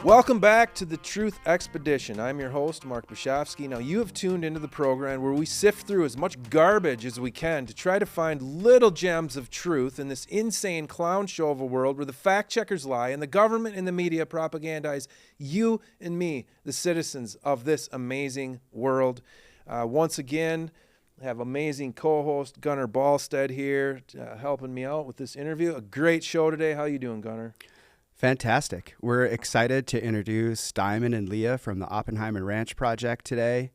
Welcome back to the Truth Expedition. I'm your host, Mark Bashofsky. Now, you have tuned into the program where we sift through as much garbage as we can to try to find little gems of truth in this insane clown show of a world where the fact checkers lie and the government and the media propagandize you and me, the citizens of this amazing world. Once again, I have amazing co-host Gunnar Ballstead here helping me out with this interview. A great show today. How you doing, Gunnar? Fantastic. We're excited to introduce Diamond and Leah from the Oppenheimer Ranch Project today.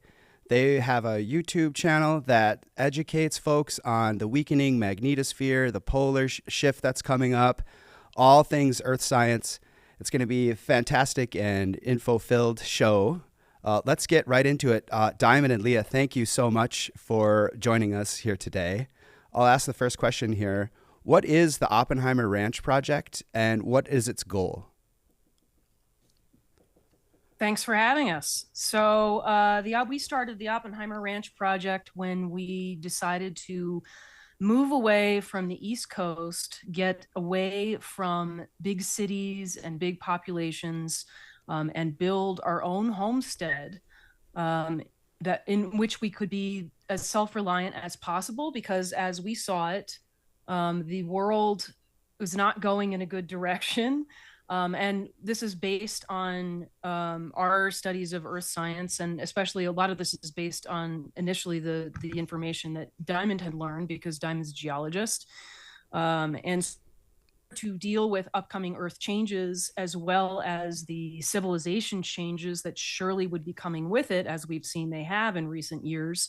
They have a YouTube channel that educates folks on the weakening magnetosphere, the polar shift that's coming up, all things earth science. It's going to be a fantastic and info-filled show. Let's get right into it. Diamond and Leah, thank you so much for joining us here today. I'll ask the first question here. What is the Oppenheimer Ranch Project, and what is its goal? Thanks for having us. So we started the Oppenheimer Ranch Project when we decided to move away from the East Coast, get away from big cities and big populations, and build our own homestead that in which we could be as self-reliant as possible, because as we saw it, the world was not going in a good direction. And this is based on our studies of earth science. And especially a lot of this is based on initially the information that Diamond had learned, because Diamond's a geologist. And to deal with upcoming earth changes, as well as the civilization changes that surely would be coming with it, as we've seen they have in recent years.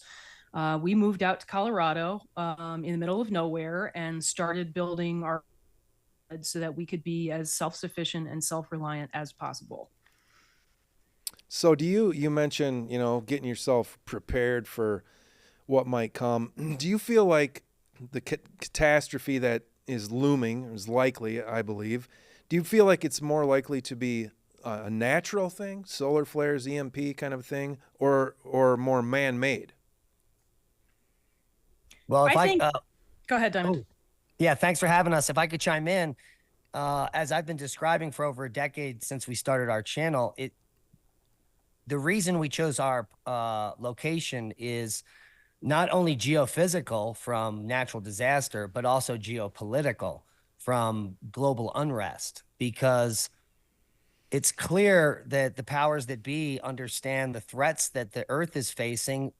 We moved out to Colorado in the middle of nowhere and started building our so that we could be as self-sufficient and self-reliant as possible. So you mentioned, getting yourself prepared for what might come. Do you feel like the catastrophe that is looming, is likely, I believe, do you feel like it's more likely to be a natural thing, solar flares, EMP kind of thing, or more man-made? Well, I think, go ahead, Diamond. Yeah, thanks for having us. If I could chime in, as I've been describing for over a decade since we started our channel, the reason we chose our location is not only geophysical from natural disaster, but also geopolitical from global unrest, because it's clear that the powers that be understand the threats that the Earth is facing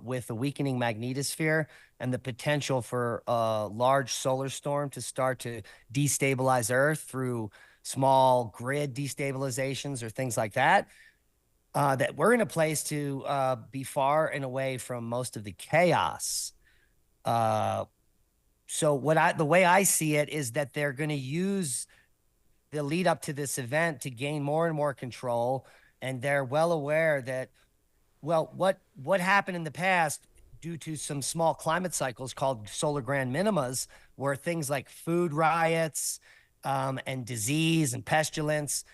with the weakening magnetosphere and the potential for a large solar storm to start to destabilize Earth through small grid destabilizations or things like that. That we're in a place to be far and away from most of the chaos. So the way I see it is that they're going to use the lead up to this event to gain more and more control. And they're well aware that, well, what happened in the past due to some small climate cycles called solar grand minimas, were things like food riots and disease and pestilence,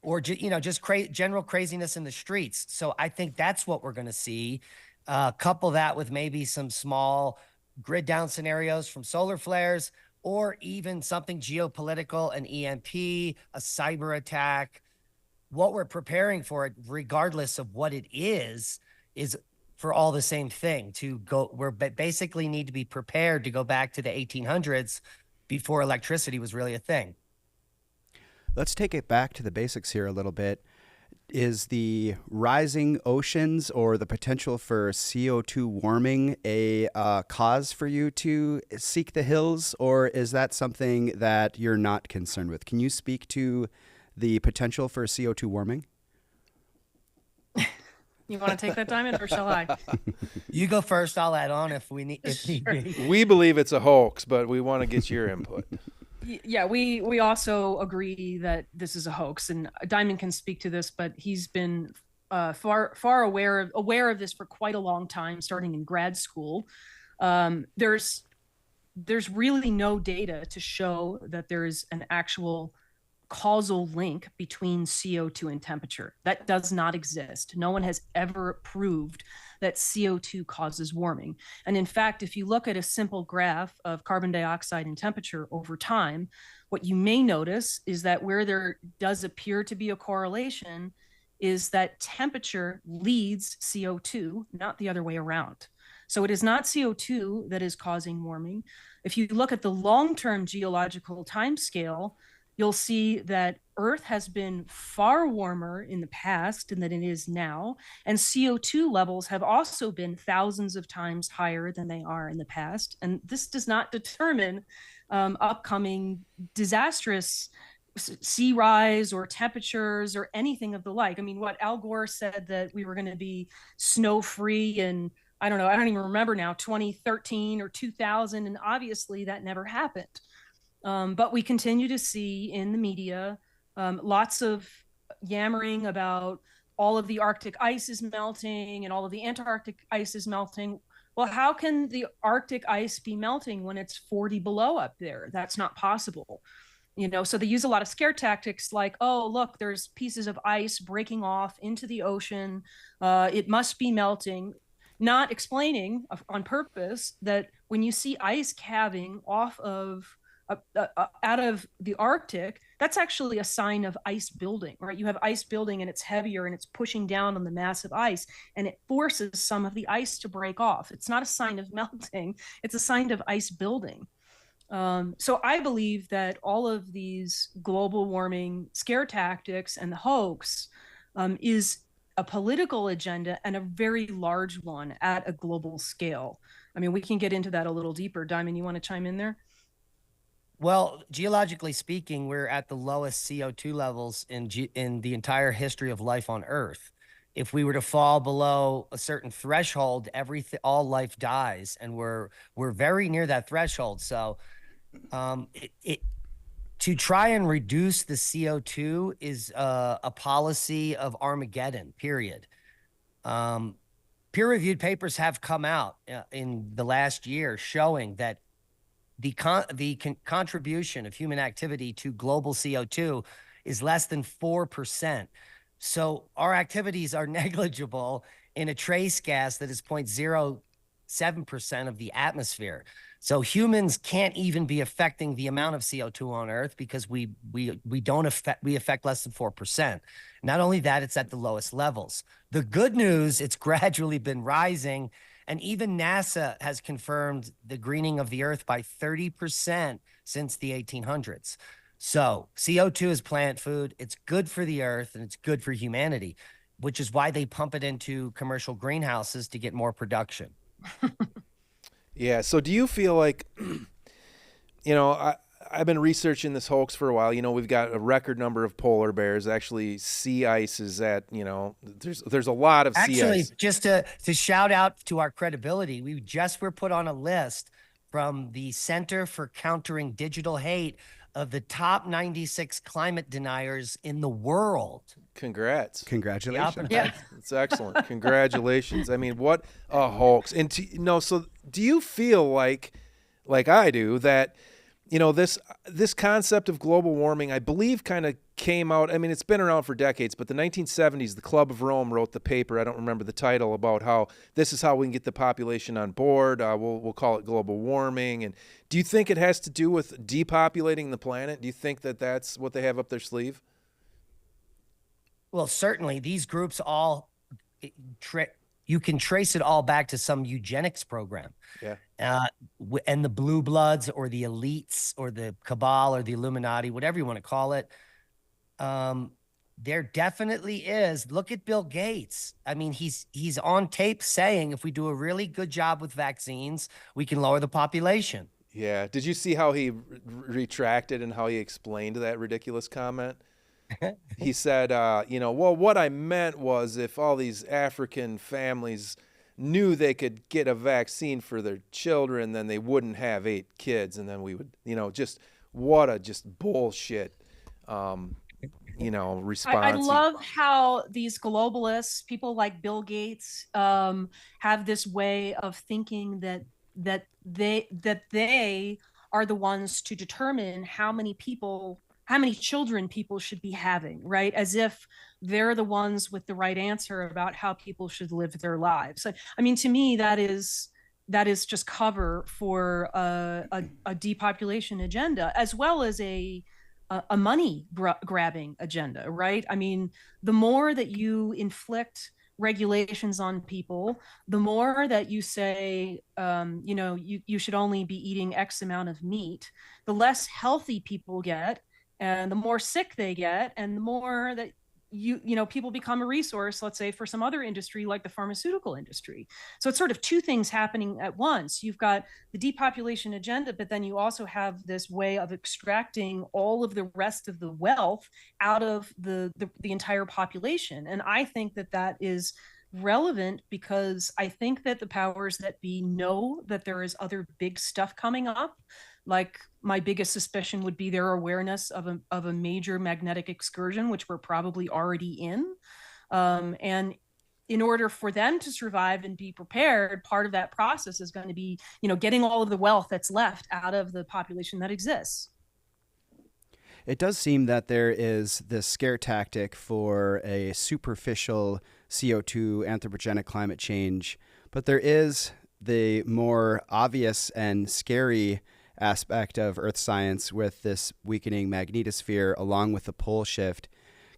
or just general craziness in the streets. So I think that's what we're going to see. Couple that with maybe some small grid down scenarios from solar flares, or even something geopolitical, an EMP, a cyber attack. What we're preparing for it, regardless of what it is for all the same thing. We're basically need to be prepared to go back to the 1800s before electricity was really a thing. Let's take it back to the basics here a little bit. Is the rising oceans or the potential for CO2 warming a cause for you to seek the hills, or is that something that you're not concerned with? Can you speak to the potential for CO2 warming? You want to take that, Diamond, or shall I? You go first. I'll add on if we need. Sure. We believe it's a hoax, but we want to get your input. Yeah, we also agree that this is a hoax, and Diamond can speak to this, but he's been far aware of this for quite a long time, starting in grad school. There's really no data to show that there is an actual causal link between CO2 and temperature. That does not exist. No one has ever proved that CO2 causes warming. And in fact, if you look at a simple graph of carbon dioxide and temperature over time, what you may notice is that where there does appear to be a correlation is that temperature leads CO2, not the other way around. So it is not CO2 that is causing warming. If you look at the long-term geological timescale, you'll see that Earth has been far warmer in the past than it is now. And CO2 levels have also been thousands of times higher than they are in the past. And this does not determine upcoming disastrous sea rise or temperatures or anything of the like. I mean, what Al Gore said that we were going to be snow free and I don't know, I don't even remember now, 2013 or 2000. And obviously that never happened. But we continue to see in the media lots of yammering about all of the Arctic ice is melting and all of the Antarctic ice is melting. Well, how can the Arctic ice be melting when it's 40 below up there? That's not possible. So they use a lot of scare tactics like, oh, look, there's pieces of ice breaking off into the ocean. It must be melting, not explaining on purpose that when you see ice calving off of out of the Arctic, that's actually a sign of ice building, right? You have ice building and it's heavier and it's pushing down on the massive ice and it forces some of the ice to break off. It's not a sign of melting, it's a sign of ice building. So I believe that all of these global warming scare tactics and the hoax is a political agenda and a very large one at a global scale. I mean, we can get into that a little deeper. Diamond, you want to chime in there? Well, geologically speaking, we're at the lowest CO2 levels in the entire history of life on Earth. If we were to fall below a certain threshold, all life dies, and we're very near that threshold. So, to try and reduce the CO2 is a policy of Armageddon. Period. Peer-reviewed papers have come out in the last year showing that the contribution of human activity to global CO2 is less than 4%. So our activities are negligible in a trace gas that is 0.07% of the atmosphere. So humans can't even be affecting the amount of CO2 on Earth because we affect less than 4%. Not only that, it's at the lowest levels. The good news, it's gradually been rising. And even NASA has confirmed the greening of the Earth by 30% since the 1800s. So CO2 is plant food. It's good for the Earth and it's good for humanity, which is why they pump it into commercial greenhouses to get more production. Yeah. So do you feel like, I've been researching this hoax for a while. We've got a record number of polar bears. Actually, sea ice is at, there's a lot of sea ice. Actually, just to shout out to our credibility, we just were put on a list from the Center for Countering Digital Hate of the top 96 climate deniers in the world. Congrats. Congratulations. Yeah. It's excellent. Congratulations. I mean, what a hoax. And so do you feel like I do, that this concept of global warming, I believe, kind of came out, I mean, it's been around for decades, but the 1970s, the Club of Rome wrote the paper, I don't remember the title, about how this is how we can get the population on board. We'll call it global warming. And do you think it has to do with depopulating the planet? Do you think that that's what they have up their sleeve? Well, certainly these groups all you can trace it all back to some eugenics program. Yeah. And the blue bloods or the elites or the cabal or the Illuminati, whatever you want to call it. There definitely is. Look at Bill Gates. I mean, he's on tape saying if we do a really good job with vaccines, we can lower the population. Yeah. Did you see how he retracted and how he explained that ridiculous comment? He said, well, what I meant was if all these African families knew they could get a vaccine for their children, then they wouldn't have 8 kids. And then we would, just bullshit, response. I love how these globalists, people like Bill Gates, have this way of thinking that they are the ones to determine how many people how many children people should be having, right? As if they're the ones with the right answer about how people should live their lives. I mean, to me, that is just cover for a depopulation agenda, as well as a money grabbing agenda, right? I mean, the more that you inflict regulations on people, the more that you say, you should only be eating X amount of meat, the less healthy people get, and the more sick they get, and the more that people become a resource, let's say, for some other industry like the pharmaceutical industry. So it's sort of two things happening at once. You've got the depopulation agenda, but then you also have this way of extracting all of the rest of the wealth out of the entire population. And I think that is relevant, because I think that the powers that be know that there is other big stuff coming up. Like, my biggest suspicion would be their awareness of a major magnetic excursion, which we're probably already in. And in order for them to survive and be prepared, part of that process is going to be, getting all of the wealth that's left out of the population that exists. It does seem that there is this scare tactic for a superficial CO2 anthropogenic climate change, but there is the more obvious and scary aspect of Earth science with this weakening magnetosphere along with the pole shift.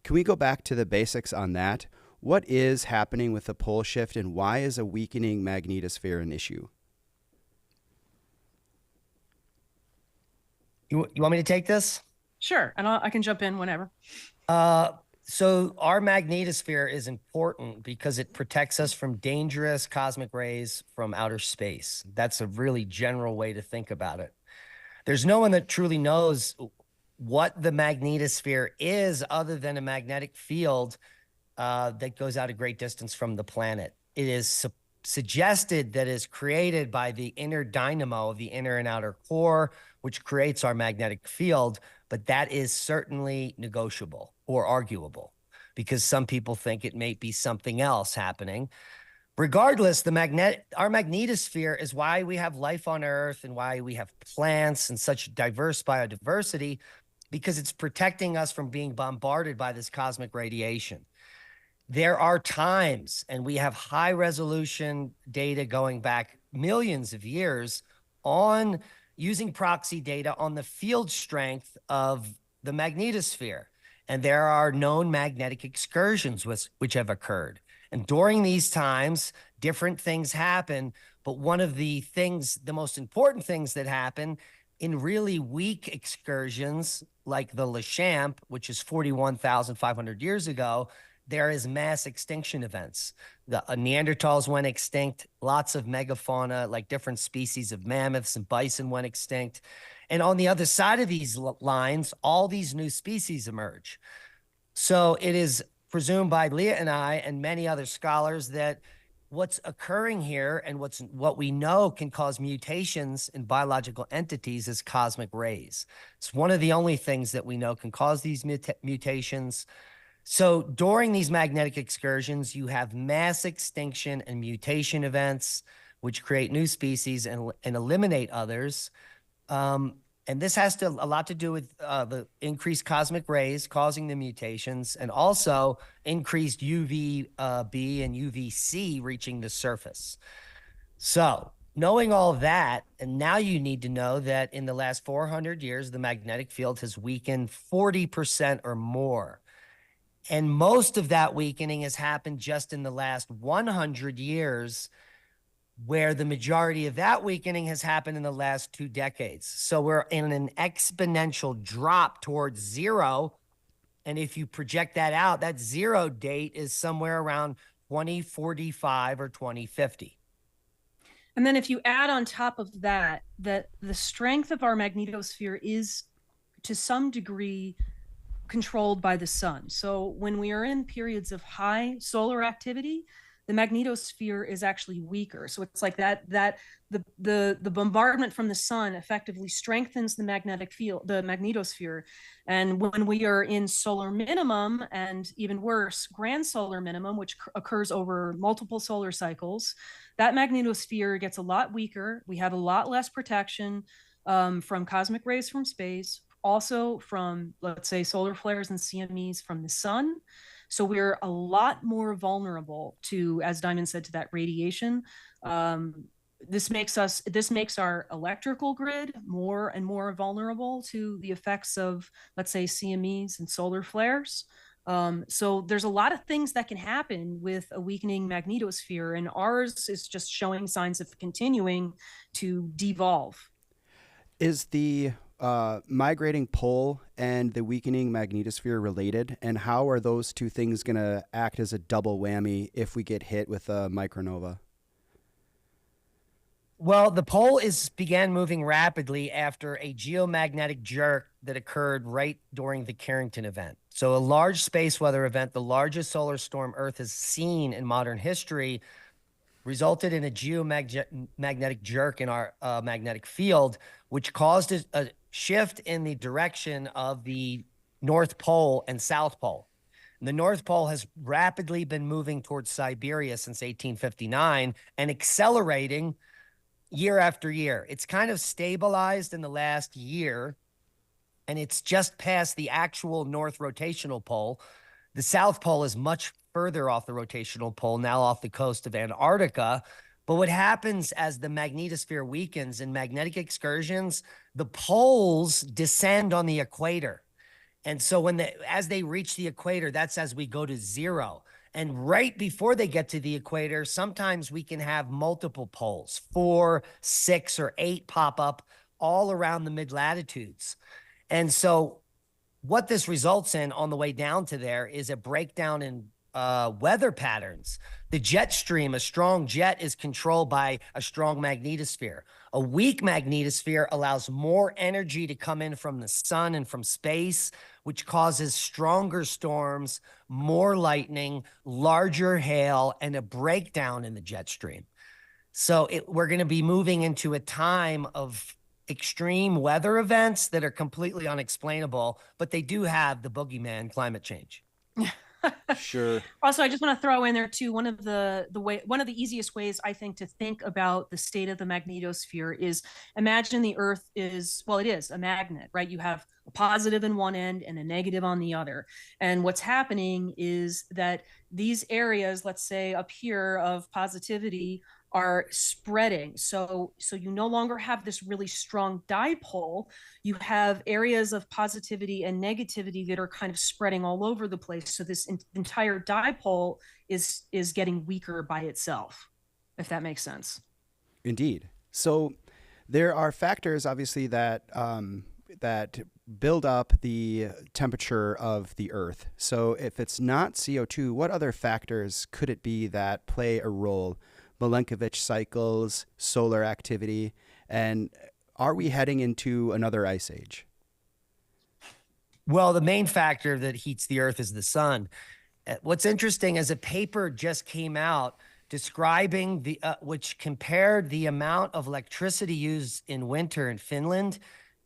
Can we go back to the basics on that? What is happening with the pole shift, and why is a weakening magnetosphere an issue? You want me to take this? Sure, and I can jump in whenever. So our magnetosphere is important because it protects us from dangerous cosmic rays from outer space. That's a really general way to think about it. There's no one that truly knows what the magnetosphere is other than a magnetic field that goes out a great distance from the planet. It is suggested that is created by the inner dynamo of the inner and outer core, which creates our magnetic field, but that is certainly negotiable or arguable, because some people think it may be something else happening. Regardless, our magnetosphere is why we have life on Earth and why we have plants and such diverse biodiversity, because it's protecting us from being bombarded by this cosmic radiation. There are times, and we have high resolution data going back millions of years on using proxy data on the field strength of the magnetosphere. And there are known magnetic excursions which have occurred. And during these times, different things happen. But one of the most important things that happen in really weak excursions, like the Lechamp, which is 41,500 years ago, there is mass extinction events. The Neanderthals went extinct. Lots of megafauna, like different species of mammoths and bison, went extinct. And on the other side of these lines, all these new species emerge. So it is presumed by Leah and I and many other scholars that what's occurring here and what we know can cause mutations in biological entities is cosmic rays. It's one of the only things that we know can cause these mutations. So during these magnetic excursions, you have mass extinction and mutation events, which create new species and eliminate others. And this has a lot to do with the increased cosmic rays causing the mutations, and also increased UVB and UVC reaching the surface. So knowing all that, and now you need to know that in the last 400 years, the magnetic field has weakened 40% or more. And most of that weakening has happened just in the last 100 years, where the majority of that weakening has happened in the last 2 decades. So we're in an exponential drop towards zero. And if you project that out, that zero date is somewhere around 2045 or 2050. And then if you add on top of that, that the strength of our magnetosphere is to some degree controlled by the sun. So when we are in periods of high solar activity, the magnetosphere is actually weaker. So it's like the bombardment from the sun effectively strengthens the magnetic field, the magnetosphere. And when we are in solar minimum, and even worse, grand solar minimum, which occurs over multiple solar cycles, that magnetosphere gets a lot weaker. We have a lot less protection from cosmic rays from space, also from, let's say, solar flares and CMEs from the sun. So we're a lot more vulnerable to, as Diamond said, to that radiation. This makes our electrical grid more and more vulnerable to the effects of, let's say, CMEs and solar flares. So there's a lot of things that can happen with a weakening magnetosphere, and ours is just showing signs of continuing to devolve. Is the migrating pole and the weakening magnetosphere related? And how are those two things going to act as a double whammy if we get hit with a micronova? Well, the pole began moving rapidly after a geomagnetic jerk that occurred right during the Carrington event. So a large space weather event, the largest solar storm Earth has seen in modern history, resulted in a geomagnetic jerk in our magnetic field, which caused a shift in the direction of the North Pole and South Pole. And the North Pole has rapidly been moving towards Siberia since 1859 and accelerating year after year. It's kind of stabilized in the last year, and it's just past the actual north rotational pole. The South Pole is much further off the rotational pole, now off the coast of Antarctica. But what happens as the magnetosphere weakens in magnetic excursions, the poles descend on the equator. And so as they reach the equator, that's as we go to zero. And right before they get to the equator, sometimes we can have multiple poles, 4, 6, or 8 pop up all around the mid-latitudes. And so what this results in on the way down to there is a breakdown in weather patterns. The jet stream, a strong jet, is controlled by a strong magnetosphere. A weak magnetosphere allows more energy to come in from the sun and from space, which causes stronger storms, more lightning, larger hail, and a breakdown in the jet stream. So we're going to be moving into a time of extreme weather events that are completely unexplainable, but they do have the boogeyman, climate change. Sure. Also, I just want to throw in there too, one of the easiest ways I think to think about the state of the magnetosphere is, imagine the Earth is, well, it is a magnet, right? You have a positive in one end and a negative on the other. And what's happening is that these areas, let's say up here, of positivity are spreading. So you no longer have this really strong dipole. You have areas of positivity and negativity that are kind of spreading all over the place. So this entire dipole is getting weaker by itself, if that makes sense. Indeed. So there are factors, obviously, that that build up the temperature of the Earth. So if it's not CO2, what other factors could it be that play a role? Milankovitch cycles, solar activity, and are we heading into another ice age? Well, the main factor that heats the Earth is the sun. What's interesting is a paper just came out describing which compared the amount of electricity used in winter in Finland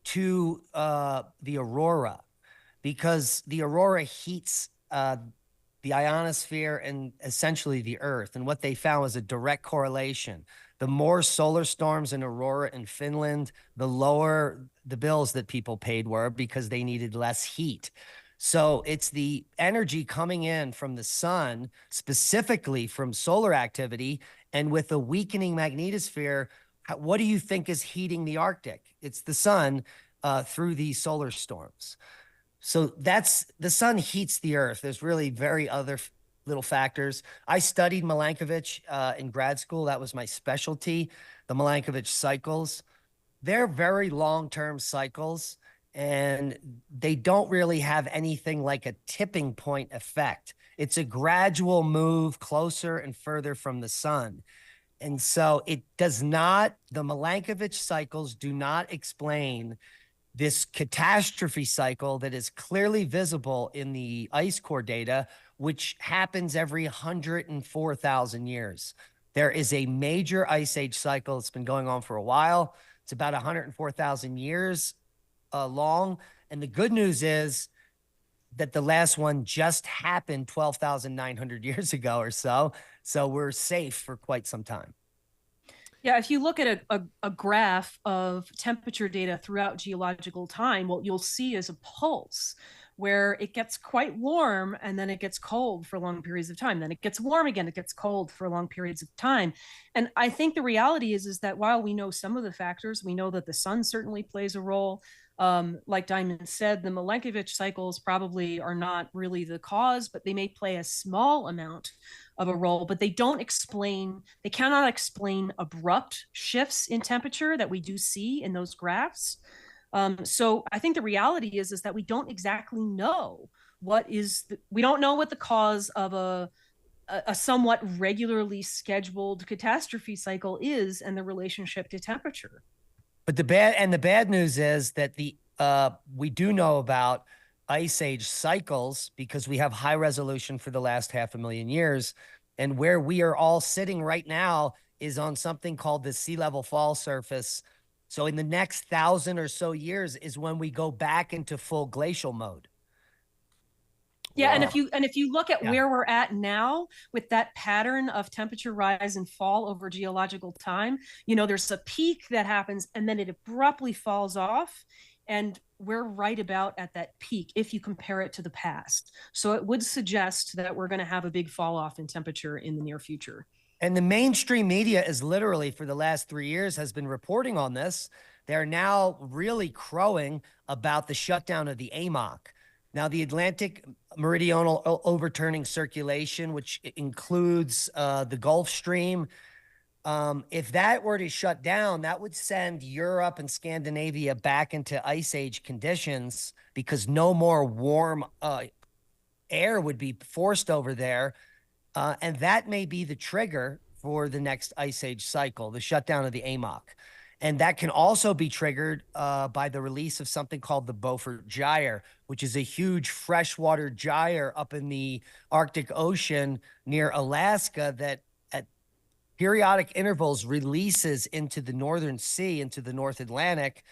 to the aurora, because the aurora heats the ionosphere and essentially the Earth. And what they found was a direct correlation. The more solar storms and aurora in Finland, the lower the bills that people paid were, because they needed less heat. So it's the energy coming in from the sun, specifically from solar activity. And with a weakening magnetosphere, what do you think is heating the Arctic? It's the sun through these solar storms. So the sun heats the Earth. There's really very other little factors. I studied Milankovitch in grad school. That was my specialty, the Milankovitch cycles. They're very long-term cycles, and they don't really have anything like a tipping point effect. It's a gradual move closer and further from the sun. And so the Milankovitch cycles do not explain this catastrophe cycle that is clearly visible in the ice core data, which happens every 104,000 years. There is a major ice age cycle that's been going on for a while. It's about 104,000 years long. And the good news is that the last one just happened 12,900 years ago or so. So we're safe for quite some time. Yeah, if you look at a graph of temperature data throughout geological time, what you'll see is a pulse where it gets quite warm and then it gets cold for long periods of time. Then it gets warm again, it gets cold for long periods of time. And I think the reality is that while we know some of the factors, we know that the sun certainly plays a role. Like Diamond said, the Milankovitch cycles probably are not really the cause, but they may play a small amount of a role, but they cannot explain abrupt shifts in temperature that we do see in those graphs. So I think the reality is that we don't exactly know we don't know what the cause of a somewhat regularly scheduled catastrophe cycle is and the relationship to temperature. But the bad news is that we do know about ice age cycles because we have high resolution for the last 500,000 years. And where we are all sitting right now is on something called the sea level fall surface. So in the next 1,000 or so years is when we go back into full glacial mode. Yeah, Wow. and if you look at where we're at now with that pattern of temperature rise and fall over geological time, there's a peak that happens and then it abruptly falls off. And we're right about at that peak if you compare it to the past. So it would suggest that we're going to have a big fall off in temperature in the near future. And the mainstream media is literally for the last 3 years has been reporting on this. They're now really crowing about the shutdown of the AMOC. Now, the Atlantic Meridional Overturning Circulation, which includes the Gulf Stream, if that were to shut down, that would send Europe and Scandinavia back into ice age conditions because no more warm air would be forced over there. And that may be the trigger for the next ice age cycle, the shutdown of the AMOC. And that can also be triggered by the release of something called the Beaufort Gyre, which is a huge freshwater gyre up in the Arctic Ocean near Alaska that at periodic intervals releases into the Northern Sea, into the North Atlantic,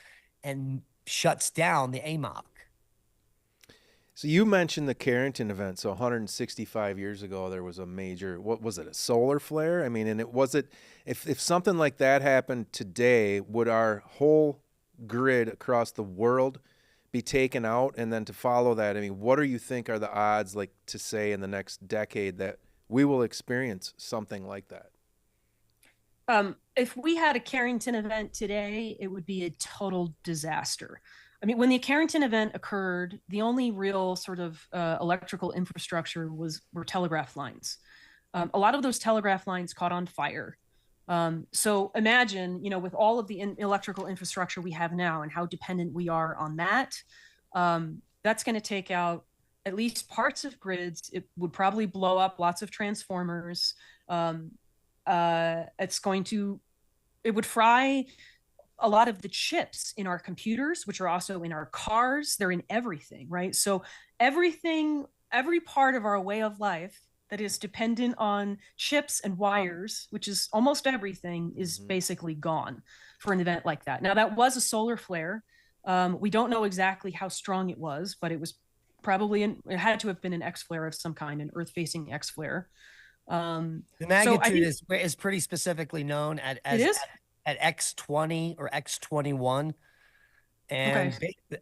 and shuts down the AMOC. So you mentioned the Carrington event. So 165 years ago, there was a major, what was it, a solar flare? I mean, and if something like that happened today, would our whole grid across the world be taken out? And then to follow that, I mean, what do you think are the odds, like to say in the next decade, that we will experience something like that? If we had a Carrington event today, it would be a total disaster. I mean, when the Carrington event occurred, the only real sort of electrical infrastructure were telegraph lines. A lot of those telegraph lines caught on fire. So imagine, with all of the electrical infrastructure we have now and how dependent we are on that, that's going to take out at least parts of grids. It would probably blow up lots of transformers. It would fry a lot of the chips in our computers, which are also in our cars. They're in everything, right? So every part of our way of life that is dependent on chips and wires, which is almost everything, is basically gone for an event like that. Now, that was a solar flare. We don't know exactly how strong it was, but it was probably it had to have been an X flare of some kind, an Earth-facing X flare. The magnitude is pretty specifically known at X20 or X21. And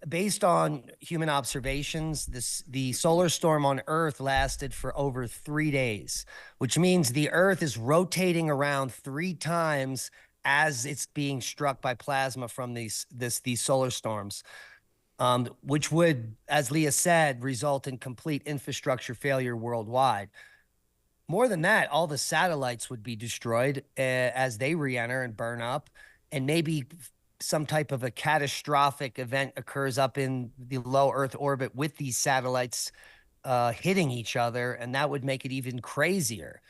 based on human observations, the solar storm on Earth lasted for over 3 days, which means the Earth is rotating around 3 times as it's being struck by plasma from these solar storms, which would, as Leah said, result in complete infrastructure failure worldwide. More than that, all the satellites would be destroyed as they re-enter and burn up, and maybe some type of a catastrophic event occurs up in the low Earth orbit with these satellites hitting each other, and that would make it even crazier.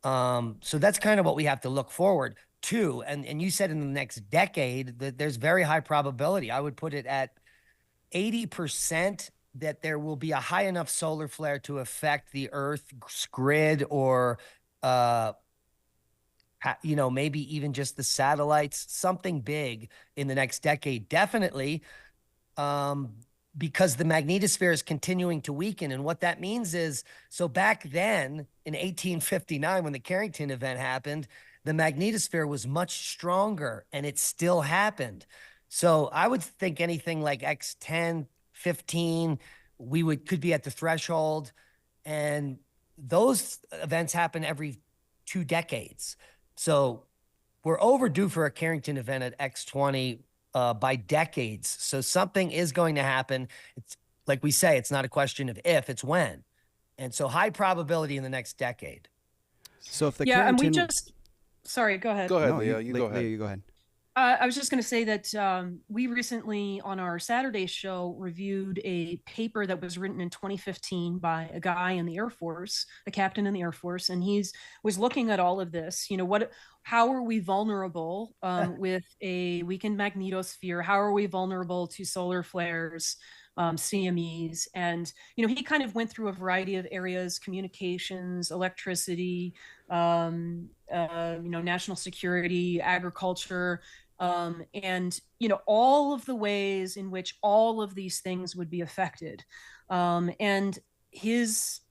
So that's kind of what we have to look forward to. And you said in the next decade that there's very high probability. I would put it at 80% that there will be a high enough solar flare to affect the Earth's grid or, maybe even just the satellites, something big in the next decade. Definitely, because the magnetosphere is continuing to weaken. And what that means is, so back then in 1859, when the Carrington event happened, the magnetosphere was much stronger and it still happened. So I would think anything like X10, 15, could be at the threshold. And those events happen every 2 decades. So we're overdue for a Carrington event at X20 by decades. So something is going to happen. It's like we say, it's not a question of if, it's when. And so high probability in the next decade. So if the Yeah, and Carrington... sorry, go ahead. Go ahead, No, Leah. You go ahead. Leah, you go ahead. I was just going to say that we recently, on our Saturday show, reviewed a paper that was written in 2015 by a guy in the Air Force, a captain in the Air Force, and was looking at all of this. You know, how are we vulnerable with a weakened magnetosphere? How are we vulnerable to solar flares, CMEs? And, you know, he kind of went through a variety of areas: communications, electricity, national security, agriculture, and, you know, all of the ways in which all of these things would be affected. And his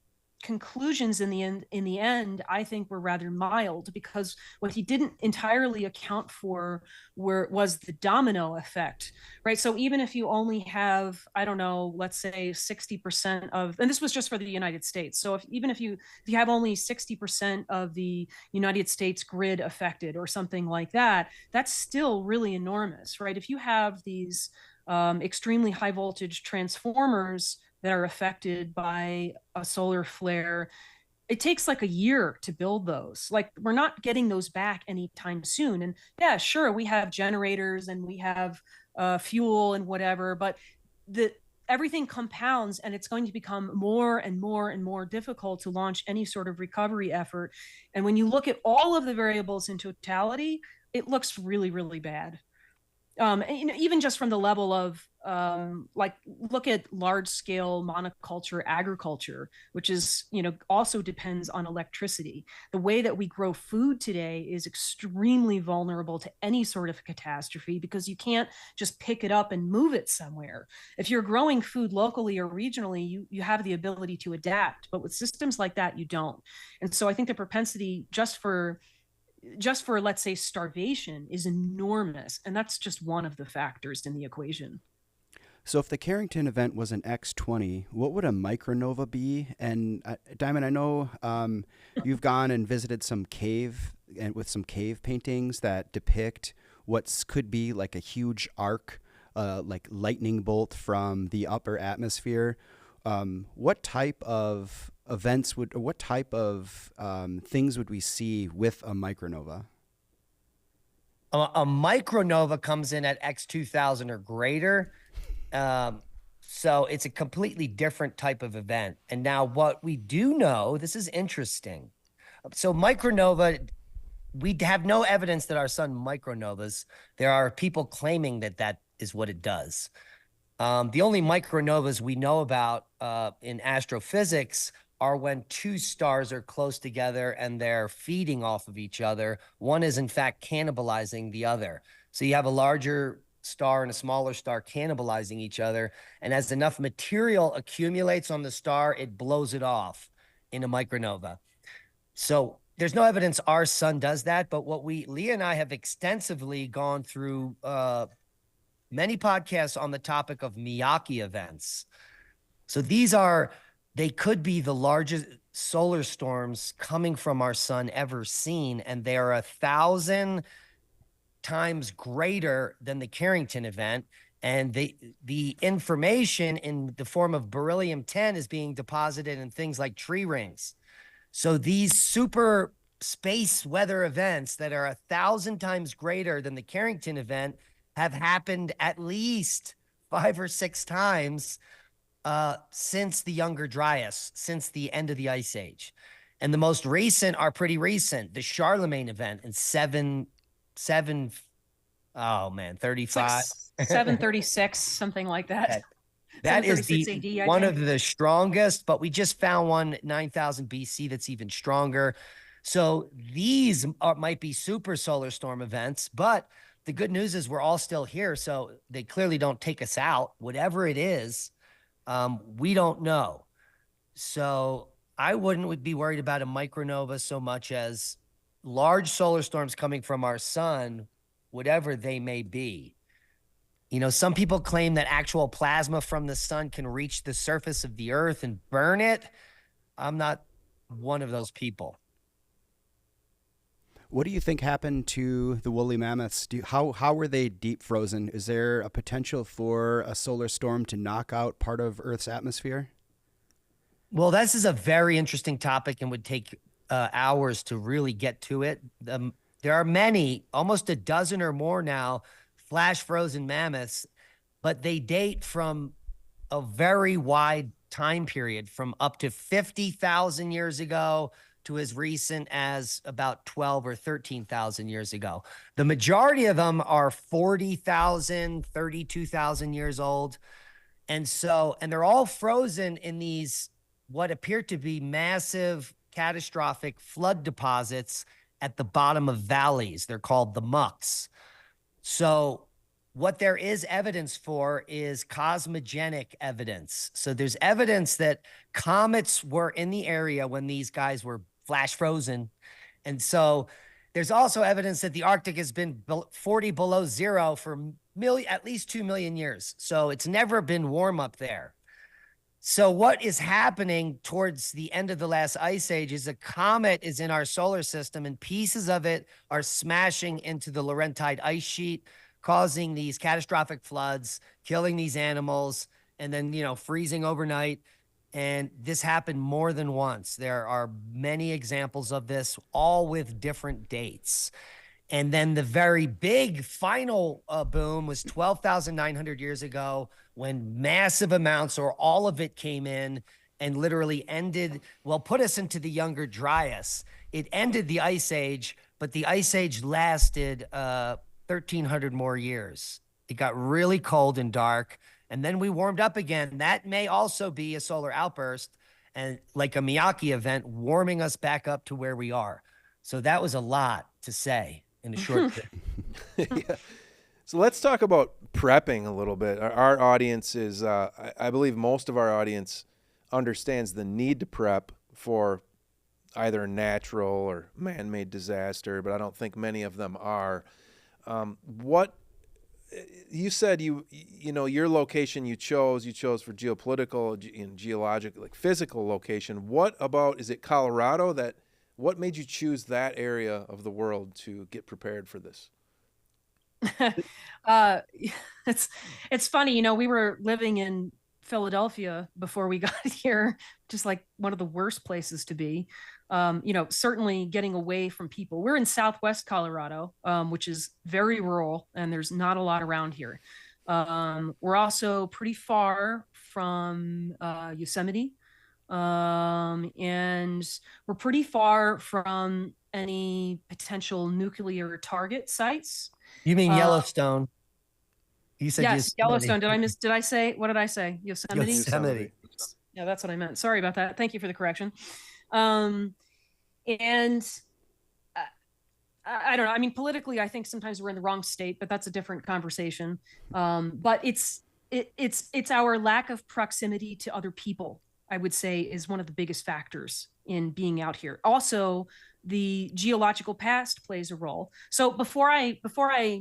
conclusions in the end, I think, were rather mild, because what he didn't entirely account for was the domino effect, right? So even if you only have, I don't know, let's say 60% of, and this was just for the United States. So even if you have only 60% of the United States grid affected or something like that, that's still really enormous, right? If you have these extremely high voltage transformers that are affected by a solar flare, it takes like a year to build those. Like, we're not getting those back anytime soon. And yeah, sure, we have generators and we have fuel and whatever, but everything compounds, and it's going to become more and more and more difficult to launch any sort of recovery effort. And when you look at all of the variables in totality, it looks really, really bad. And, you know, even just from the level of look at large scale monoculture agriculture, which is, you know, also depends on electricity. The way that we grow food today is extremely vulnerable to any sort of catastrophe, because you can't just pick it up and move it somewhere. If you're growing food locally or regionally, you have the ability to adapt, but with systems like that, you don't. And so I think the propensity just for, let's say, starvation is enormous. And that's just one of the factors in the equation. So if the Carrington event was an X20, what would a micronova be? And Diamond, I know you've gone and visited some cave paintings that depict what could be like a huge arc, like lightning bolt from the upper atmosphere. What type of events what type of things would we see with a micronova? A micronova comes in at X2000 or greater. So it's a completely different type of event. And now what we do know, this is interesting. So micronova, we have no evidence that our sun micronovas. There are people claiming that that is what it does. The only micronovas we know about in astrophysics are when two stars are close together and they're feeding off of each other. One is in fact cannibalizing the other. So you have a larger star and a smaller star cannibalizing each other, and as enough material accumulates on the star, it blows it off in a micronova. So there's no evidence our sun does that, but Leah and I have extensively gone through many podcasts on the topic of Miyake events. So they could be the largest solar storms coming from our sun ever seen, and they are 1,000 times greater than the Carrington event. And the information in the form of beryllium-10 is being deposited in things like tree rings. So these super space weather events that are 1,000 times greater than the Carrington event have happened at least 5 or 6 times since the Younger Dryas, since the end of the Ice Age. And the most recent are pretty recent. The Charlemagne event in 736, something like that. That is AD, one of the strongest, but we just found one 9,000 BC that's even stronger. So these might be super solar storm events, but the good news is we're all still here. So they clearly don't take us out. Whatever it is, we don't know. So I wouldn't be worried about a micronova so much as large solar storms coming from our sun, whatever they may be. You know, some people claim that actual plasma from the sun can reach the surface of the earth and burn it. I'm not one of those people. What do you think happened to the woolly mammoths? How were they deep frozen? Is there a potential for a solar storm to knock out part of Earth's atmosphere? Well, this is a very interesting topic and would take hours to really get to it. There are many, almost a dozen or more now, flash frozen mammoths, but they date from a very wide time period, from up to 50,000 years ago to as recent as about 12 or 13,000 years ago. The majority of them are 40,000, 32,000 years old. And they're all frozen in these what appear to be massive, catastrophic flood deposits at the bottom of valleys. They're called the mucks. So what there is evidence for is cosmogenic evidence. So there's evidence that comets were in the area when these guys were flash frozen. And so there's also evidence that the Arctic has been 40 below zero for at least 2 million years. So it's never been warm up there. So what is happening towards the end of the last ice age is a comet is in our solar system and pieces of it are smashing into the Laurentide ice sheet, causing these catastrophic floods, killing these animals, and then, you know, freezing overnight. And this happened more than once. There are many examples of this, all with different dates. And then the very big final boom was 12,900 years ago when massive amounts or all of it came in and literally put us into the Younger Dryas. It ended the Ice Age, but the Ice Age lasted 1,300 more years. It got really cold and dark, and then we warmed up again. That may also be a solar outburst and like a Miyake event warming us back up to where we are. So that was a lot to say in a short bit. Yeah. So let's talk about prepping a little bit. Our audience is, I believe most of our audience understands the need to prep for either a natural or man-made disaster, but I don't think many of them are. What you said, you know, your location you chose for geopolitical and geologic, like physical location. What about, is it Colorado what made you choose that area of the world to get prepared for this? It's funny, you know, we were living in Philadelphia before we got here, just like one of the worst places to be. You know, certainly getting away from people. We're in Southwest Colorado, which is very rural, and there's not a lot around here. We're also pretty far from Yosemite, and we're pretty far from any potential nuclear target sites. You mean Yellowstone? You said yes, Yosemite. Yellowstone. Did I say? What did I say? Yosemite. Yosemite. Yeah, that's what I meant. Sorry about that. Thank you for the correction. And I don't know. I mean, politically, I think sometimes we're in the wrong state, but that's a different conversation. But it's our lack of proximity to other people, I would say, is one of the biggest factors in being out here. Also, the geological past plays a role. So before I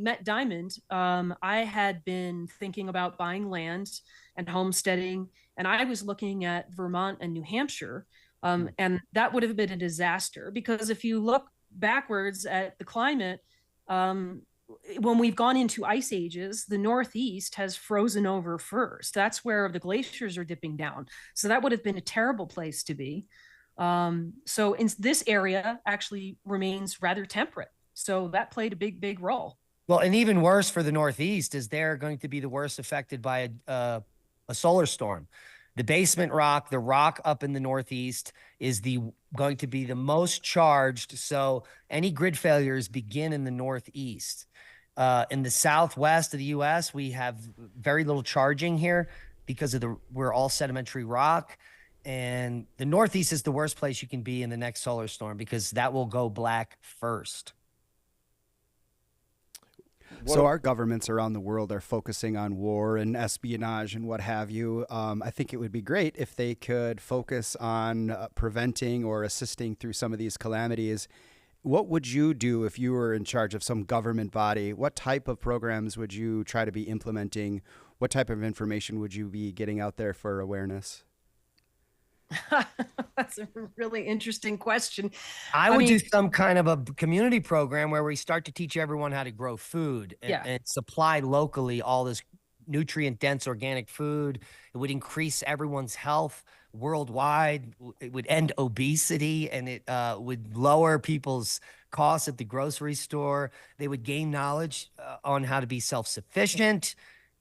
met Diamond, I had been thinking about buying land and homesteading, and I was looking at Vermont and New Hampshire, and that would have been a disaster, because if you look backwards at the climate, when we've gone into ice ages, the Northeast has frozen over first. That's where the glaciers are dipping down. So that would have been a terrible place to be. So in this area actually remains rather temperate. So that played a big role. Well, and even worse for the Northeast is they're going to be the worst affected by a solar storm. The basement rock, the rock up in the Northeast, is going to be the most charged. So any grid failures begin in the Northeast. In the Southwest of the U.S., we have very little charging here because we're all sedimentary rock. And the Northeast is the worst place you can be in the next solar storm, because that will go black first. So our governments around the world are focusing on war and espionage and what have you. I think it would be great if they could focus on preventing or assisting through some of these calamities What would you do if you were in charge of some government body? What type of programs would you try to be implementing? What type of information would you be getting out there for awareness? That's a really interesting question. I would mean, do some kind of a community program where we start to teach everyone how to grow food and, Yeah. and supply locally all this nutrient dense organic food. It would increase everyone's health worldwide. It would end obesity, and it would lower people's costs at the grocery store. They would gain knowledge on how to be self-sufficient.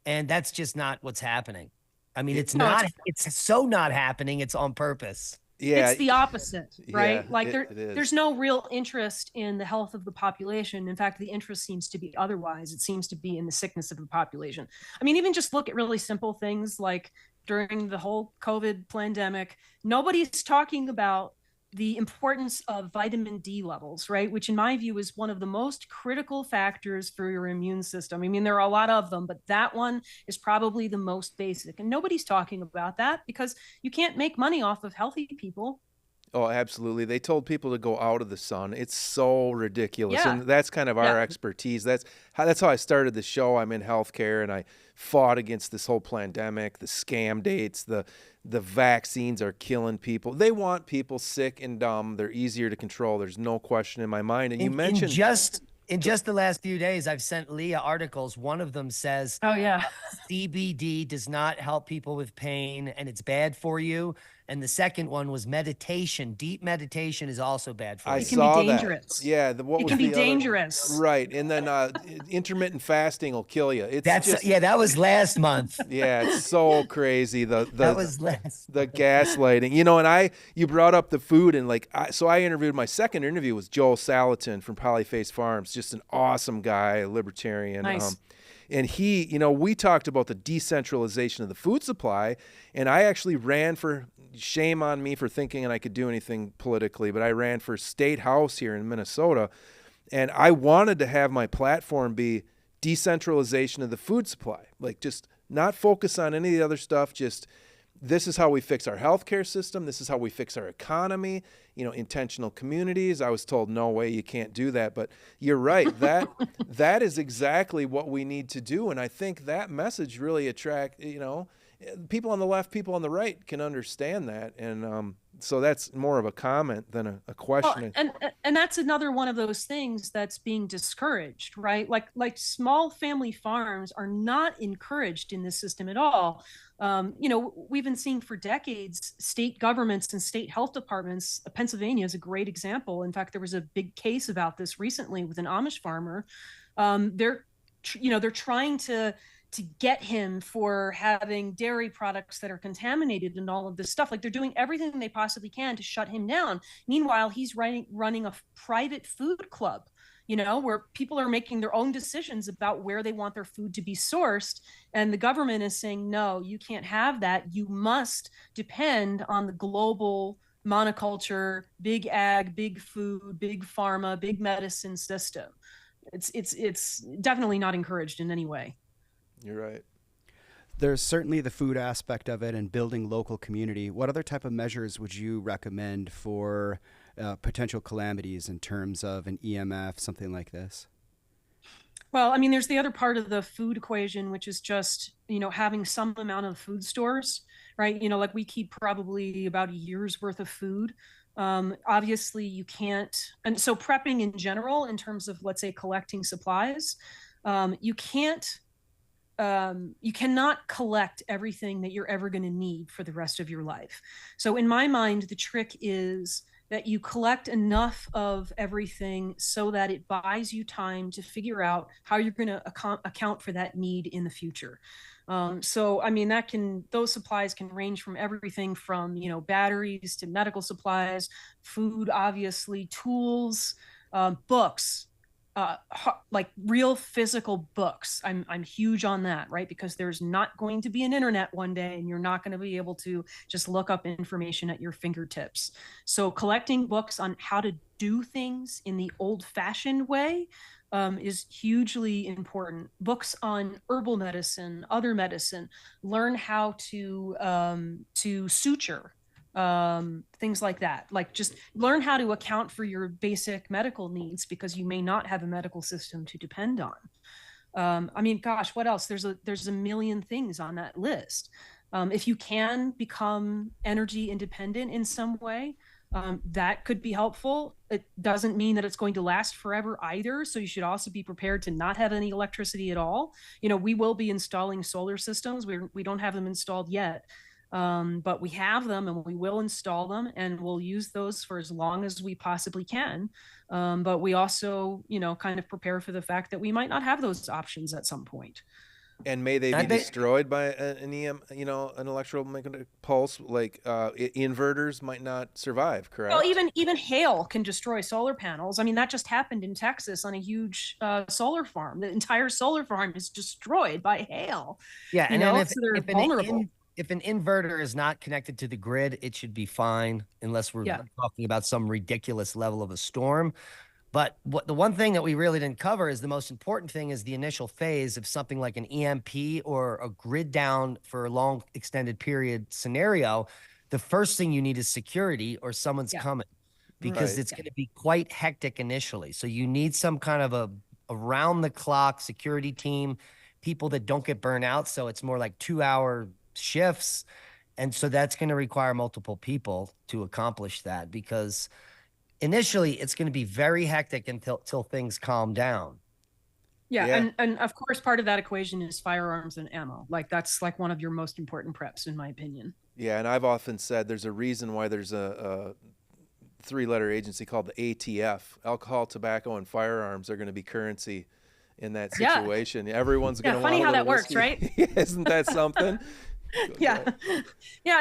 And that's just not what's happening. I mean, it's No, not, it's so not happening. It's on purpose. Yeah. it's the opposite, right? Yeah, Like it is. there's no real interest in the health of the population. In fact, the interest seems to be otherwise. It seems to be in the sickness of the population. I mean, even just look at really simple things like during the whole COVID pandemic, nobody's talking about the importance of vitamin D levels, right? Which in my view is one of the most critical factors for your immune system. I mean, there are a lot of them, but that one is probably the most basic. And nobody's talking about that because you can't make money off of healthy people. Oh, absolutely. They told people to go out of the sun. It's so ridiculous. Yeah. And that's kind of our Yeah. expertise. That's how I started the show. I'm in healthcare and I fought against this whole pandemic, the scam dates, the vaccines are killing people. They want people sick and dumb. They're easier to control. There's no question in my mind. And you mentioned In just the last few days, I've sent Leah articles. One of them says Oh, yeah. CBD does not help people with pain and it's bad for you. And the second one was meditation. Deep meditation is also bad for I you. It can saw be that. dangerous. Yeah, what It was can be the other- dangerous. Right. And then intermittent fasting will kill you. It's just That was last month. yeah, it's so crazy. That was last. The gaslighting, and you brought up the food and so I interviewed, my second interview was Joel Salatin from Polyface Farms, just an awesome guy, a libertarian. Nice. And he, we talked about the decentralization of the food supply, and I actually ran for, shame on me for thinking I could do anything politically, but I ran for state house here in Minnesota, and I wanted to have my platform be decentralization of the food supply, like just not focus on any of the other stuff, just this is how we fix our healthcare system. This is how we fix our economy, intentional communities. I was told, no way, you can't do that. But you're right. That is exactly what we need to do. And I think that message really people on the left, people on the right can understand that. And so that's more of a comment than a question. Well, and that's another one of those things that's being discouraged, right? Like small family farms are not encouraged in this system at all. We've been seeing for decades state governments and state health departments. Pennsylvania is a great example. In fact, there was a big case about this recently with an Amish farmer. They're trying to get him for having dairy products that are contaminated and all of this stuff. Like, they're doing everything they possibly can to shut him down. Meanwhile, he's running a private food club, where people are making their own decisions about where they want their food to be sourced. And the government is saying, no, you can't have that. You must depend on the global monoculture, big ag, big food, big pharma, big medicine system. It's definitely not encouraged in any way. You're right. There's certainly the food aspect of it and building local community. What other type of measures would you recommend for potential calamities in terms of an EMF, something like this? Well, I mean, there's the other part of the food equation, which is just, having some amount of food stores, right? Like we keep probably about a year's worth of food. Obviously you can't. And so prepping in general, in terms of, let's say, collecting supplies, you cannot collect everything that you're ever going to need for the rest of your life. So in my mind, the trick is that you collect enough of everything so that it buys you time to figure out how you're going to account for that need in the future. So, I mean, those supplies can range from everything from, batteries to medical supplies, food, obviously, tools, books, like real physical books. I'm huge on that, right? Because there's not going to be an internet one day and you're not going to be able to just look up information at your fingertips. So collecting books on how to do things in the old-fashioned way is hugely important. Books on herbal medicine, other medicine, learn how to suture, things like that. Like just learn how to account for your basic medical needs because you may not have a medical system to depend on. I mean, gosh, what else? There's a million things on that list. If you can become energy independent in some way, that could be helpful. It doesn't mean that it's going to last forever either. So you should also be prepared to not have any electricity at all. You know, we will be installing solar systems. We don't have them installed yet. But we have them and we will install them and we'll use those for as long as we possibly can. But we also, you know, kind of prepare for the fact that we might not have those options at some point. And may they be destroyed by an an electromagnetic pulse? Like inverters might not survive, correct? Well, even hail can destroy solar panels. I mean, that just happened in Texas on a huge solar farm. The entire solar farm is destroyed by hail. Yeah, and then they're vulnerable. If an inverter is not connected to the grid, it should be fine unless we're talking about some ridiculous level of a storm. But the one thing that we really didn't cover is the most important thing is the initial phase of something like an EMP or a grid down for a long extended period scenario. The first thing you need is security or someone's coming because it's going to be quite hectic initially. So you need some kind of a around the clock security team, people that don't get burned out. So it's more like 2-hour shifts. And so that's going to require multiple people to accomplish that because initially it's going to be very hectic until things calm down. Yeah. And of course, part of that equation is firearms and ammo. Like that's like one of your most important preps, in my opinion. Yeah. And I've often said there's a reason why there's a 3-letter agency called the ATF. Alcohol, tobacco, and firearms are going to be currency in that situation. Everyone's going to want funny how that whiskey. Works, right? Isn't that something? Yeah,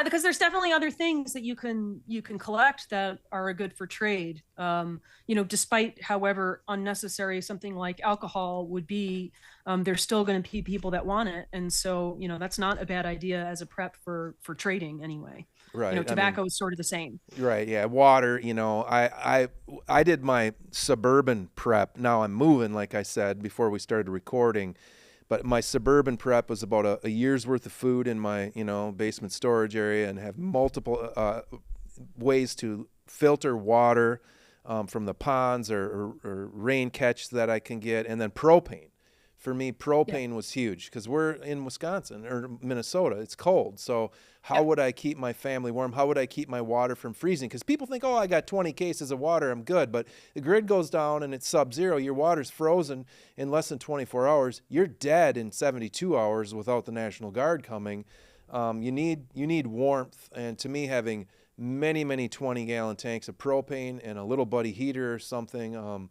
because there's definitely other things that you can collect that are good for trade. Despite however unnecessary something like alcohol would be, there's still going to be people that want it, and so that's not a bad idea as a prep for trading anyway. Right. Tobacco is sort of the same. Right. Yeah. Water. I did my suburban prep. Now I'm moving, like I said before we started recording. But my suburban prep was about a year's worth of food in my, basement storage area and have multiple ways to filter water from the ponds or rain catch that I can get. And then propane. For me, propane was huge because we're in Wisconsin or Minnesota. It's cold. So how would I keep my family warm? How would I keep my water from freezing? Because people think, I got 20 cases of water, I'm good. But the grid goes down and it's sub-zero. Your water's frozen in less than 24 hours. You're dead in 72 hours without the National Guard coming. You need warmth. And to me, having many, many 20-gallon tanks of propane and a little buddy heater or something,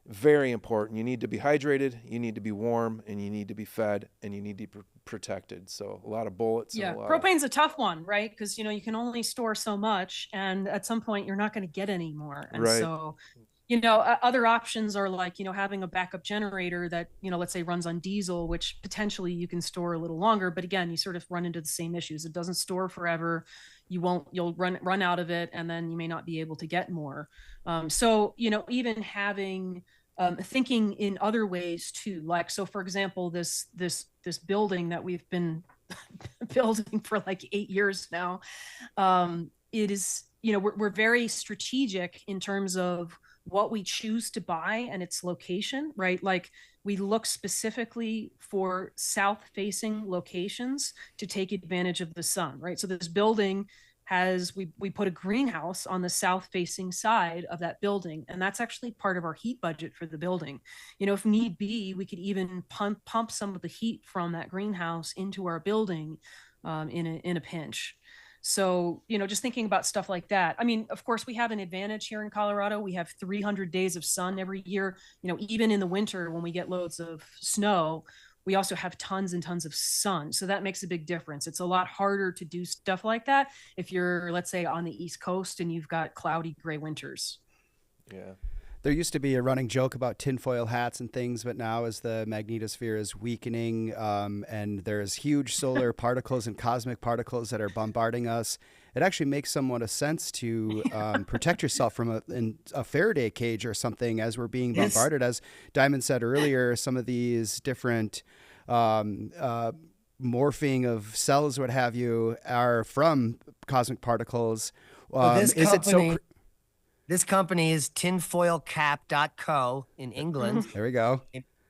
very important. You need to be hydrated, you need to be warm, and you need to be fed, and you need to be protected. So a lot of bullets. Yeah, propane's a tough one, right? Because you can only store so much, and at some point you're not going to get any more. And so, other options are like having a backup generator that let's say runs on diesel, which potentially you can store a little longer. But again, you sort of run into the same issues. It doesn't store forever. You'll run out of it, and then you may not be able to get more. So even having thinking in other ways too, like so for example, this building that we've been building for like 8 years now, it is we're very strategic in terms of what we choose to buy and its location, right? Like we look specifically for south-facing locations to take advantage of the sun, right? So this building we put a greenhouse on the south-facing side of that building, and that's actually part of our heat budget for the building. If need be, we could even pump some of the heat from that greenhouse into our building in a pinch. So, just thinking about stuff like that. I mean, of course, we have an advantage here in Colorado. We have 300 days of sun every year. Even in the winter when we get loads of snow, we also have tons and tons of sun. So that makes a big difference. It's a lot harder to do stuff like that if you're, let's say, on the East Coast and you've got cloudy gray winters. Yeah. There used to be a running joke about tinfoil hats and things, but now as the magnetosphere is weakening and there's huge solar particles and cosmic particles that are bombarding us, it actually makes somewhat of sense to protect yourself from a Faraday cage or something as we're being bombarded. As Diamond said earlier, some of these different morphing of cells, what have you, are from cosmic particles. So Is this company is tinfoilcap.co in England. there we go.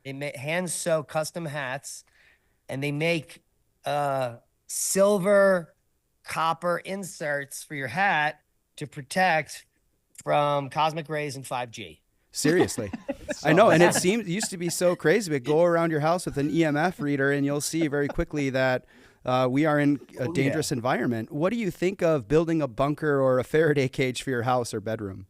They hand sew custom hats, and they make silver copper inserts for your hat to protect from cosmic rays and 5G. Seriously. I know. And it used to be so crazy, but go around your house with an EMF reader and you'll see very quickly that we are in a dangerous environment. What do you think of building a bunker or a Faraday cage for your house or bedroom?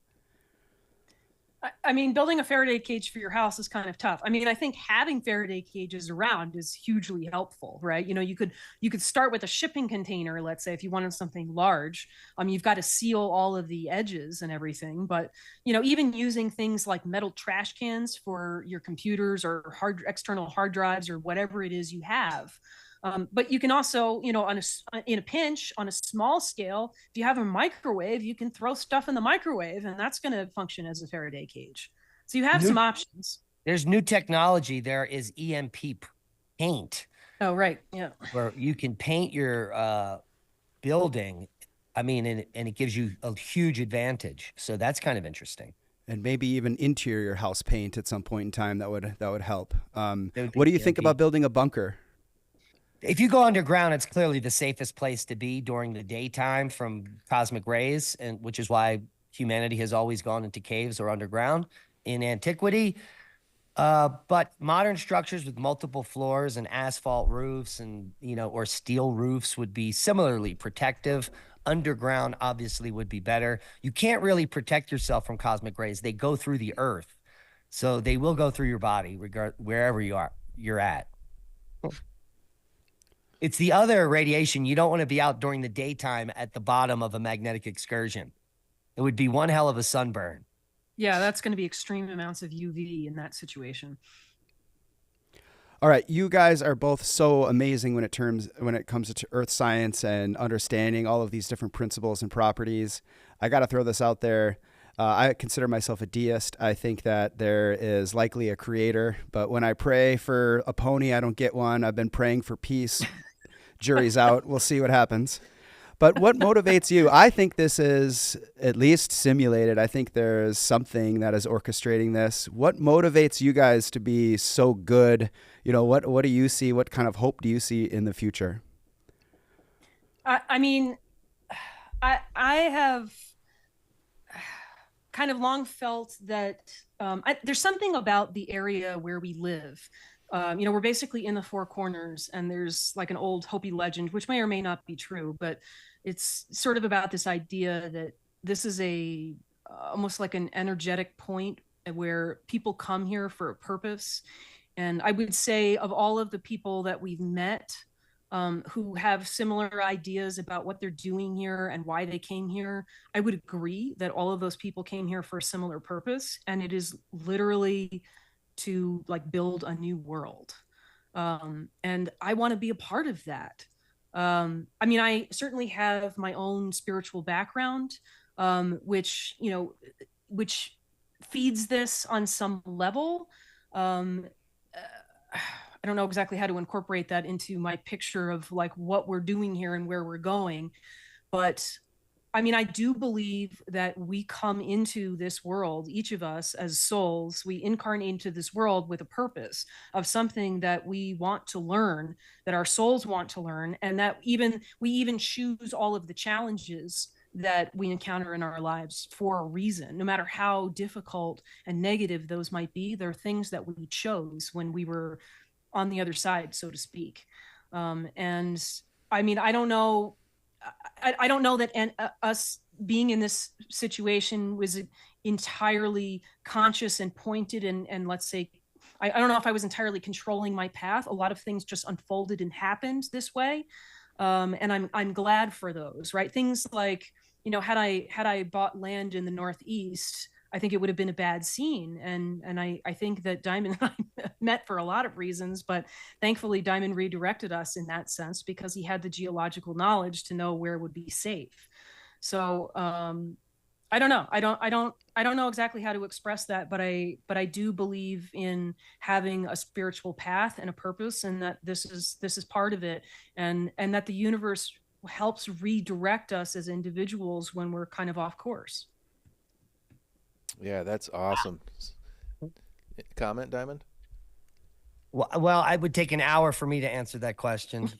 I mean, building a Faraday cage for your house is kind of tough. I mean, I think having Faraday cages around is hugely helpful, right? You could start with a shipping container, let's say, if you wanted something large. You've got to seal all of the edges and everything, but even using things like metal trash cans for your computers or external hard drives or whatever it is you have. But you can also, in a pinch, on a small scale, if you have a microwave, you can throw stuff in the microwave, and that's going to function as a Faraday cage. So you have some options. There's new technology. There is EMP paint. Oh, right. Yeah. Where you can paint your building. I mean, and it gives you a huge advantage. So that's kind of interesting. And maybe even interior house paint at some point in time that would help. What do you think about building a bunker? If you go underground, it's clearly the safest place to be during the daytime from cosmic rays, and which is why humanity has always gone into caves or underground in antiquity. But modern structures with multiple floors and asphalt roofs and, or steel roofs would be similarly protective. Underground obviously would be better. You can't really protect yourself from cosmic rays. They go through the earth. So they will go through your body wherever you're at. It's the other radiation. You don't want to be out during the daytime at the bottom of a magnetic excursion. It would be one hell of a sunburn. Yeah, that's going to be extreme amounts of UV in that situation. All right, you guys are both so amazing when it comes to earth science and understanding all of these different principles and properties. I got to throw this out there. I consider myself a deist. I think that there is likely a creator, but when I pray for a pony, I don't get one. I've been praying for peace. Jury's out. We'll see what happens. But what motivates you? I think this is at least simulated. I think there's something that is orchestrating this. What motivates you guys to be so good? What do you see? What kind of hope do you see in the future? I mean, I have kind of long felt that there's something about the area where we live. We're basically in the Four Corners, and there's like an old Hopi legend, which may or may not be true, but it's sort of about this idea that this is almost like an energetic point where people come here for a purpose. And I would say of all of the people that we've met who have similar ideas about what they're doing here and why they came here, I would agree that all of those people came here for a similar purpose. And it is literally to build a new world. And I want to be a part of that. I certainly have my own spiritual background, which feeds this on some level. I don't know exactly how to incorporate that into my picture of what we're doing here and where we're going. But I do believe that we come into this world, each of us as souls, we incarnate into this world with a purpose of something that we want to learn, that our souls want to learn, and that we even choose all of the challenges that we encounter in our lives for a reason. No matter how difficult and negative those might be, they're things that we chose when we were on the other side, so to speak. I don't know. I don't know that us being in this situation was entirely conscious and pointed and let's say, I don't know if I was entirely controlling my path. A lot of things just unfolded and happened this way. And I'm glad for those, right? Things like, had I bought land in the Northeast, I think it would have been a bad scene. And I think that Diamond and I met for a lot of reasons, but thankfully Diamond redirected us in that sense because he had the geological knowledge to know where would be safe. So I don't know. I don't know exactly how to express that, but I do believe in having a spiritual path and a purpose, and that this is part of it, and that the universe helps redirect us as individuals when we're kind of off course. Yeah, that's awesome. Comment, Diamond? Well, I would take an hour for me to answer that question.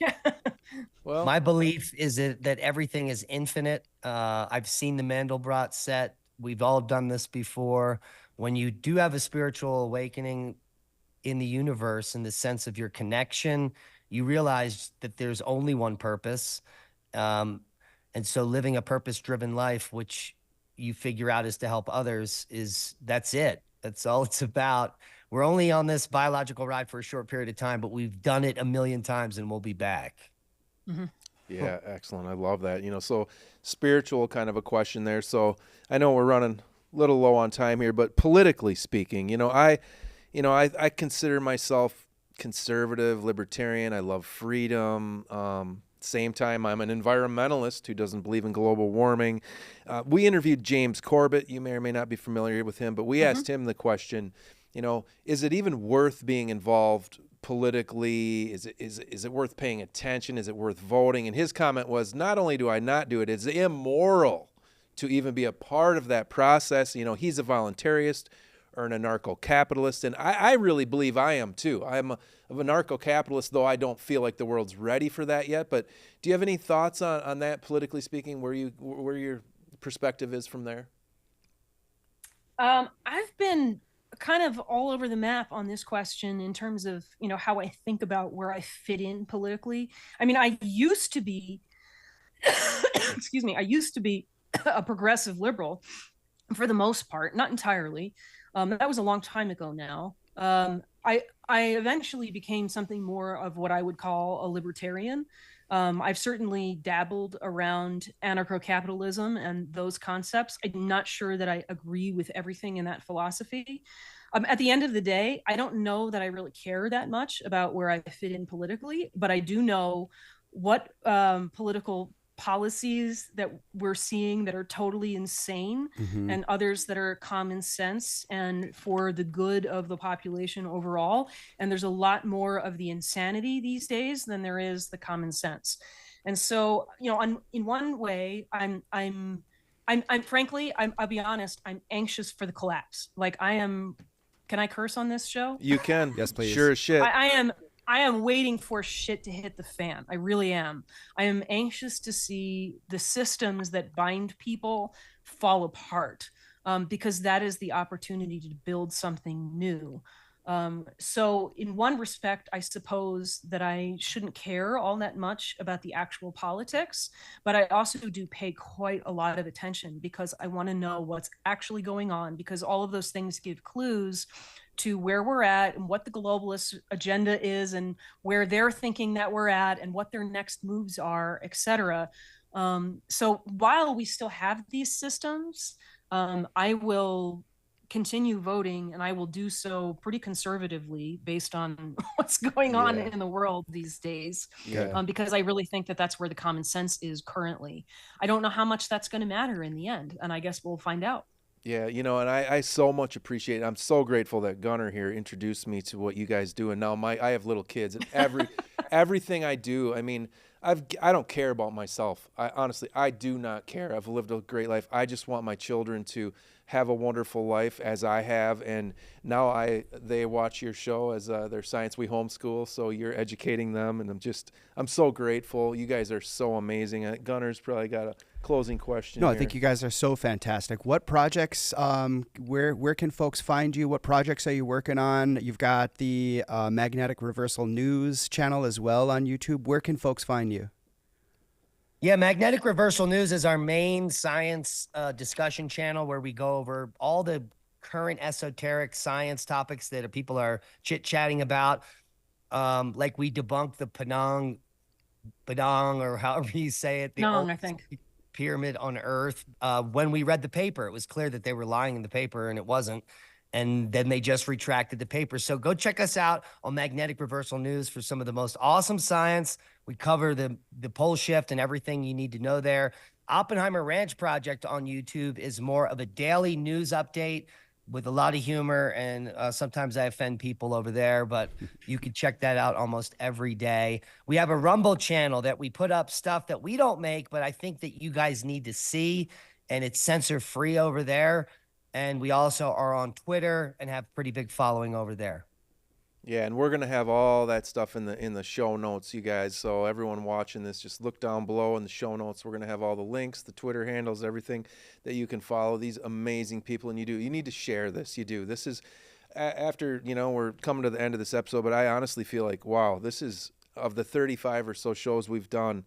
Well, my belief is that everything is infinite. I've seen the Mandelbrot set. We've all done this before. When you do have a spiritual awakening in the universe, in the sense of your connection, you realize that there's only one purpose. And so living a purpose-driven life, which you figure out is to help others, that's it. That's all it's about. We're only on this biological ride for a short period of time, but we've done it a million times and we'll be back. Mm-hmm. Yeah, excellent. I love that. So spiritual kind of a question there. So I know we're running a little low on time here, but politically speaking, I consider myself conservative, libertarian. I love freedom. Same time, I'm an environmentalist who doesn't believe in global warming. We interviewed James Corbett. You may or may not be familiar with him, but we asked him the question, is it even worth being involved politically? Is it worth paying attention? Is it worth voting? And his comment was, not only do I not do it, it's immoral to even be a part of that process. He's a voluntarist or an anarcho-capitalist, and I really believe I am too. I'm a anarcho-capitalist, though I don't feel like the world's ready for that yet. But do you have any thoughts on that, politically speaking, where your perspective is from there? I've been kind of all over the map on this question in terms of, how I think about where I fit in politically. I mean, I used to be, excuse me, I used to be a progressive liberal for the most part, not entirely. That was a long time ago now. I eventually became something more of what I would call a libertarian. I've certainly dabbled around anarcho-capitalism and those concepts. I'm not sure that I agree with everything in that philosophy. At the end of the day, I don't know that I really care that much about where I fit in politically, but I do know what political policies that we're seeing that are totally insane, and others that are common sense and for the good of the population overall. And there's a lot more of the insanity these days than there is the common sense. And so, in one way, I'm frankly, I'll be honest, I'm anxious for the collapse. Like, I am. Can I curse on this show? You can. Yes, please. Sure as shit. I am waiting for shit to hit the fan. I really am. I am anxious to see the systems that bind people fall apart, because that is the opportunity to build something new. So in one respect, I suppose that I shouldn't care all that much about the actual politics, but I also do pay quite a lot of attention because I want to know what's actually going on, because all of those things give clues to where we're at and what the globalist agenda is and where they're thinking that we're at and what their next moves are, et cetera. So while we still have these systems, I will continue voting, and I will do so pretty conservatively based on what's going on in the world these days. Because I really think that that's where the common sense is currently. I don't know how much that's going to matter in the end, and I guess we'll find out. Yeah, and I so much appreciate it. I'm so grateful that Gunnar here introduced me to what you guys do. And now I have little kids, and everything I do, I mean, I don't care about myself. Honestly, I do not care. I've lived a great life. I just want my children to have a wonderful life as I have, and now they watch your show as their science. We homeschool, so you're educating them, and I'm so grateful. You guys are so amazing. Gunnar's probably got a closing question. No, here. I think you guys are so fantastic. What projects? Where can folks find you? What projects are you working on? You've got the Magnetic Reversal News channel as well on YouTube. Where can folks find you? Yeah, Magnetic Reversal News is our main science discussion channel where we go over all the current esoteric science topics that people are chit-chatting about. Like we debunked the Padang, or however you say it. I think. Pyramid on Earth. When we read the paper, it was clear that they were lying in the paper, and it wasn't. And then they just retracted the paper. So go check us out on Magnetic Reversal News for some of the most awesome science. We cover the pole shift and everything you need to know there. Oppenheimer Ranch Project on YouTube is more of a daily news update with a lot of humor, and sometimes I offend people over there, but you can check that out almost every day. We have a Rumble channel that we put up stuff that we don't make, but I think that you guys need to see, and it's censor free over there. And we also are on Twitter and have pretty big following over there. Yeah, and we're gonna have all that stuff in the show notes, you guys. So everyone watching this, just look down below in the show notes. We're gonna have all the links, the Twitter handles, everything that you can follow these amazing people. And you need to share this. You do. This is after we're coming to the end of this episode, but I honestly feel like, wow, this is, of the 35 or so shows we've done,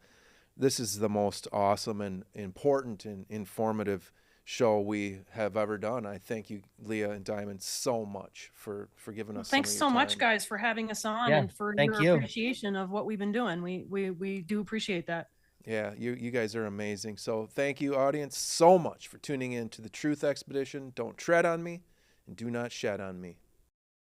this is the most awesome and important and informative show we have ever done. I thank you, Leah and Diamond, so much for giving us. Thanks so much, guys, for having us on and for your appreciation of what we've been doing. We do appreciate that. Yeah, you guys are amazing. So thank you, audience, so much for tuning in to the Truth Expedition. Don't tread on me and do not shed on me.